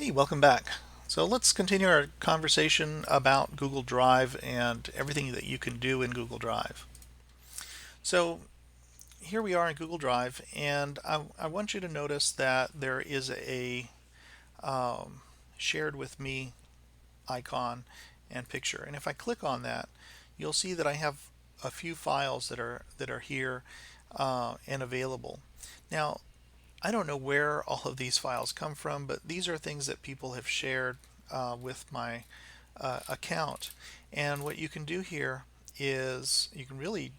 Hey, welcome back. So let's continue our conversation about Google Drive and everything that you can do in Google Drive. So here we are in Google Drive, and I want you to notice that there is a shared with me icon and picture. And if I click on that, you'll see that I have a few files that are here and available. Now, I don't know where all of these files come from, but these are things that people have shared with my account. And what you can do here is you can really,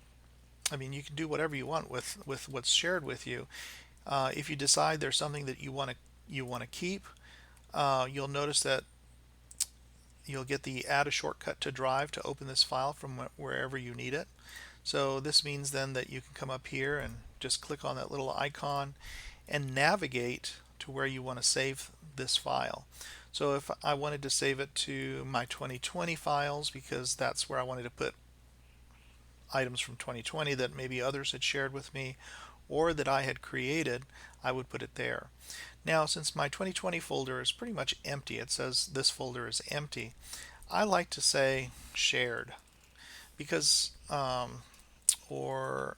you can do whatever you want with what's shared with you. If you decide there's something that you want to keep, you'll notice that you'll get the add a shortcut to drive to open this file from wherever you need it. So this means then that you can come up here and just click on that little icon and navigate to where you want to save this file. So if I wanted to save it to my 2020 files, because that's where I wanted to put items from 2020 that maybe others had shared with me or that I had created, I would put it there. Now, since my 2020 folder is pretty much empty, it says this folder is empty, I like to say shared because, or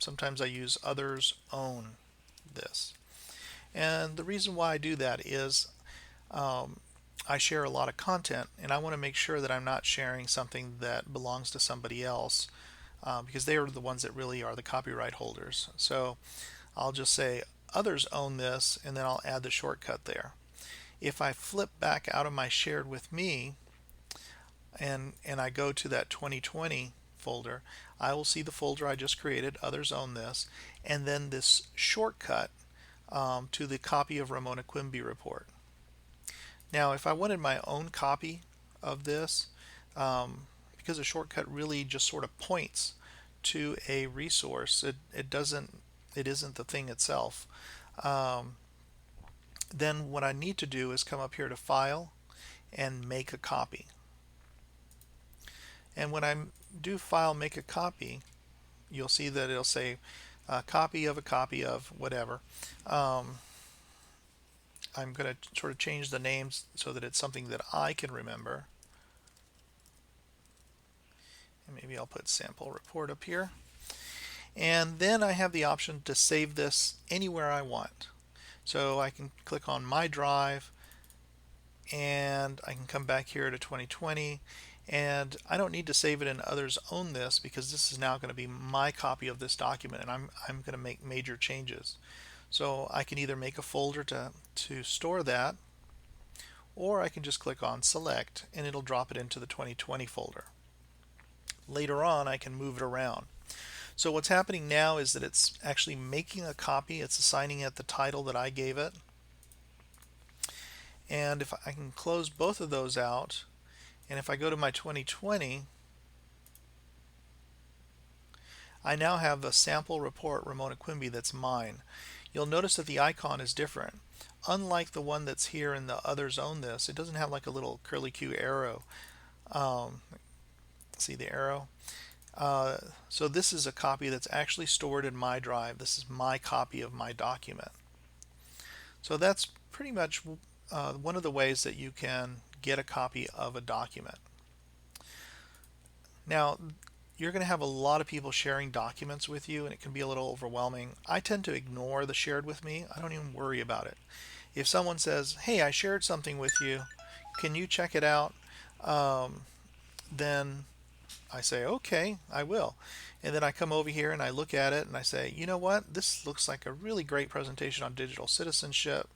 sometimes I use others own this. And the reason why I do that is I share a lot of content, and I want to make sure that I'm not sharing something that belongs to somebody else because they are the ones that really are the copyright holders. So I'll just say others own this, and then I'll add the shortcut there. If I flip back out of my shared with me and I go to that 2020 folder, I will see the folder I just created, others own this, and then this shortcut to the copy of Ramona Quimby report. Now, if I wanted my own copy of this, because a shortcut really just sort of points to a resource, it isn't the thing itself. Then what I need to do is come up here to File and Make a Copy. And when I do File, Make a Copy, you'll see that it'll say a copy of whatever. I'm going to sort of change the names so that it's something that I can remember. And maybe I'll put sample report up here. And then I have the option to save this anywhere I want. So I can click on My Drive, and I can come back here to 2020, and I don't need to save it in Others Own This because this is now going to be my copy of this document, and I'm going to make major changes. So I can either make a folder to store that, or I can just click on Select and it'll drop it into the 2020 folder. Later on, I can move it around. So what's happening now is that it's actually making a copy. It's assigning it the title that I gave it. And if I can close both of those out, and if I go to my 2020, I now have a sample report Ramona Quimby that's mine. You'll notice that the icon is different. Unlike the one that's here in the Others Own This, it doesn't have like a little curly Q arrow. See the arrow? So this is a copy that's actually stored in my drive. This is my copy of my document. So that's pretty much one of the ways that you can get a copy of a document. Now, you're going to have a lot of people sharing documents with you, and it can be a little overwhelming. I tend to ignore the shared with me. I don't even worry about it. If someone says, hey, I shared something with you, can you check it out? Then I say, okay, I will. And then I come over here and I look at it and I say, you know what? This looks like a really great presentation on digital citizenship.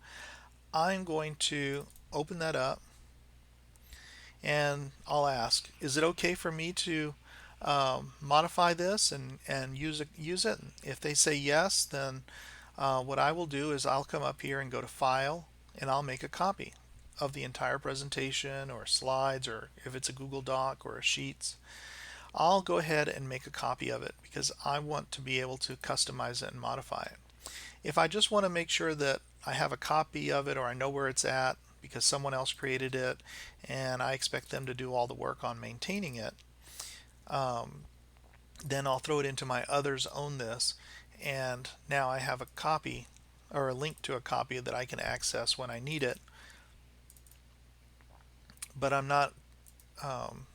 I'm going to open that up and I'll ask, is it okay for me to modify this and use it? If they say yes, then what I will do is I'll come up here and go to File, and I'll make a copy of the entire presentation or slides, or if it's a Google Doc or a Sheets. I'll go ahead and make a copy of it because I want to be able to customize it and modify it. If I just want to make sure that I have a copy of it or I know where it's at because someone else created it and I expect them to do all the work on maintaining it, then I'll throw it into my Others Own This, and now I have a copy or a link to a copy that I can access when I need it. but I'm not, um,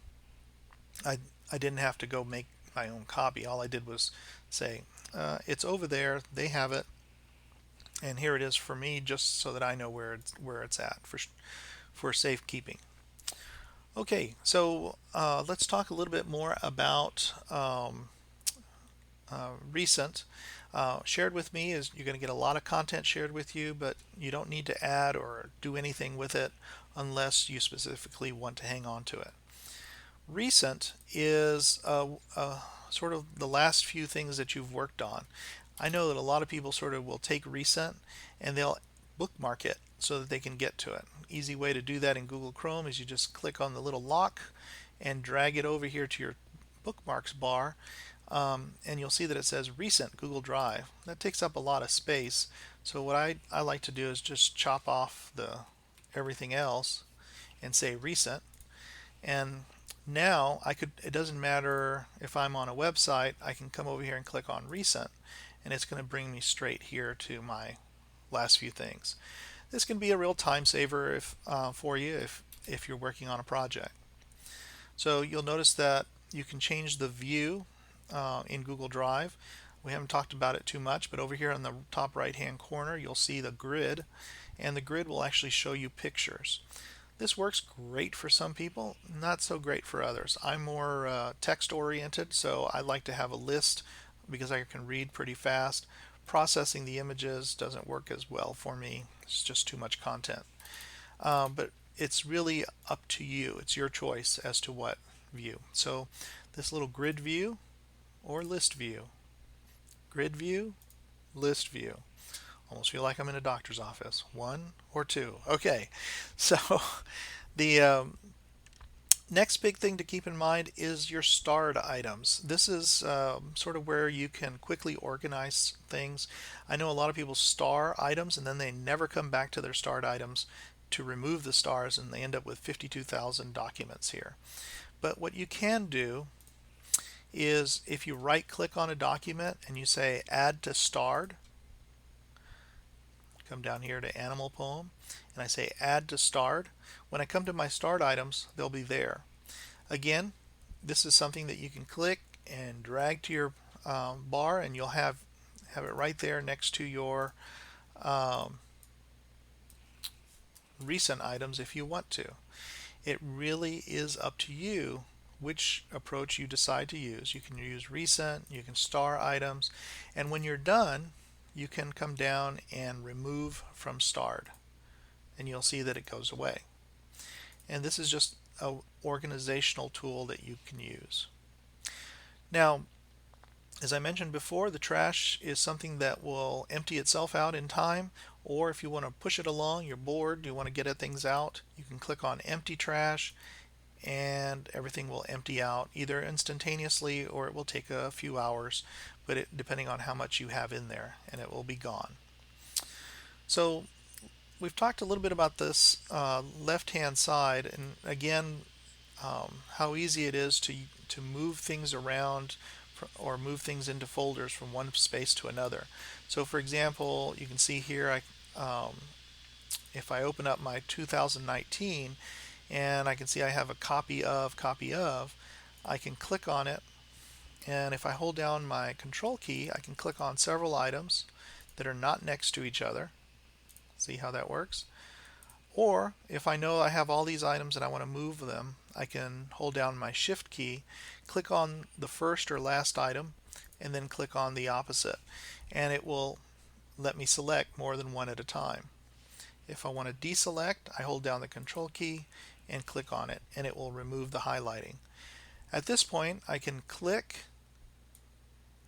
I, I didn't have to go make my own copy. All I did was say, it's over there, they have it, and here it is for me, just so that I know where it's at for safekeeping. Okay, so let's talk a little bit more about recent. Shared with me is you're going to get a lot of content shared with you, but you don't need to add or do anything with it unless you specifically want to hang on to it. Recent is sort of the last few things that you've worked on. I know that a lot of people sort of will take recent and they'll bookmark it so that they can get to it. Easy way to do that in Google Chrome is you just click on the little lock and drag it over here to your bookmarks bar, and you'll see that it says recent Google Drive. That takes up a lot of space. So what I like to do is just chop off the everything else and say recent. And now it doesn't matter if I'm on a website, I can come over here and click on recent, and it's going to bring me straight here to my last few things. This can be a real time saver for you if you're working on a project. So you'll notice that you can change the view in Google Drive. We haven't talked about it too much, but over here in the top right hand corner you'll see the grid, and the grid will actually show you pictures. This works great for some people, not so great for others. I'm more text oriented, so I like to have a list because I can read pretty fast. Processing the images doesn't work as well for me. It's just too much content. But it's really up to you. It's your choice as to what view. So this little grid view or list view. Grid view, list view. Almost feel like I'm in a doctor's office. One or two. Okay, so the next big thing to keep in mind is your starred items. This is sort of where you can quickly organize things. I know a lot of people star items and then they never come back to their starred items to remove the stars, and they end up with 52,000 documents here. But what you can do is if you right click on a document and you say add to starred, come down here to animal poem and I say add to starred, when I come to my starred items they'll be there. Again, this is something that you can click and drag to your bar, and you'll have it right there next to your um, recent items if you want to. It really is up to you which approach you decide to use. You can use recent, you can star items, and when you're done you can come down and remove from starred, and you'll see that it goes away. And this is just an organizational tool that you can use. Now, as I mentioned before, the trash is something that will empty itself out in time, or if you want to push it along, you're bored, you want to get things out, you can click on empty trash and everything will empty out either instantaneously or it will take a few hours, but depending on how much you have in there, and it will be gone. So we've talked a little bit about this left hand side, and again how easy it is to move things around or move things into folders from one space to another. So for example, you can see here if I open up my 2019 and I can see I have a copy of, I can click on it, and if I hold down my control key I can click on several items that are not next to each other. See how that works? Or if I know I have all these items and I want to move them, I can hold down my shift key, click on the first or last item, and then click on the opposite, and it will let me select more than one at a time. If I want to deselect, I hold down the control key and click on it, and it will remove the highlighting. At this point I can click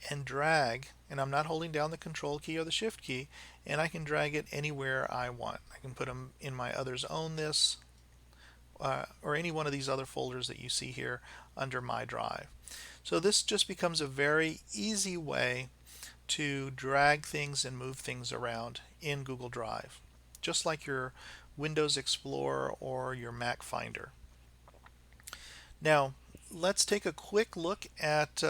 and drag, and I'm not holding down the control key or the shift key, and I can drag it anywhere I want. I can put them in my others own this or any one of these other folders that you see here under my drive. So this just becomes a very easy way to drag things and move things around in Google Drive, just like your Windows Explorer or your Mac Finder. Now let's take a quick look at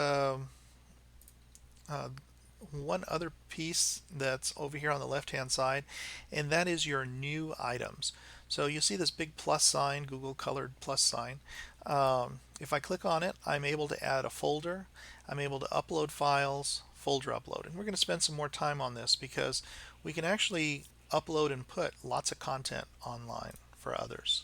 one other piece that's over here on the left hand side, and that is your new items. So you see this big plus sign, Google colored plus sign. If I click on it, I'm able to add a folder. I'm able to upload files, folder upload. And we're going to spend some more time on this because we can actually upload and put lots of content online for others.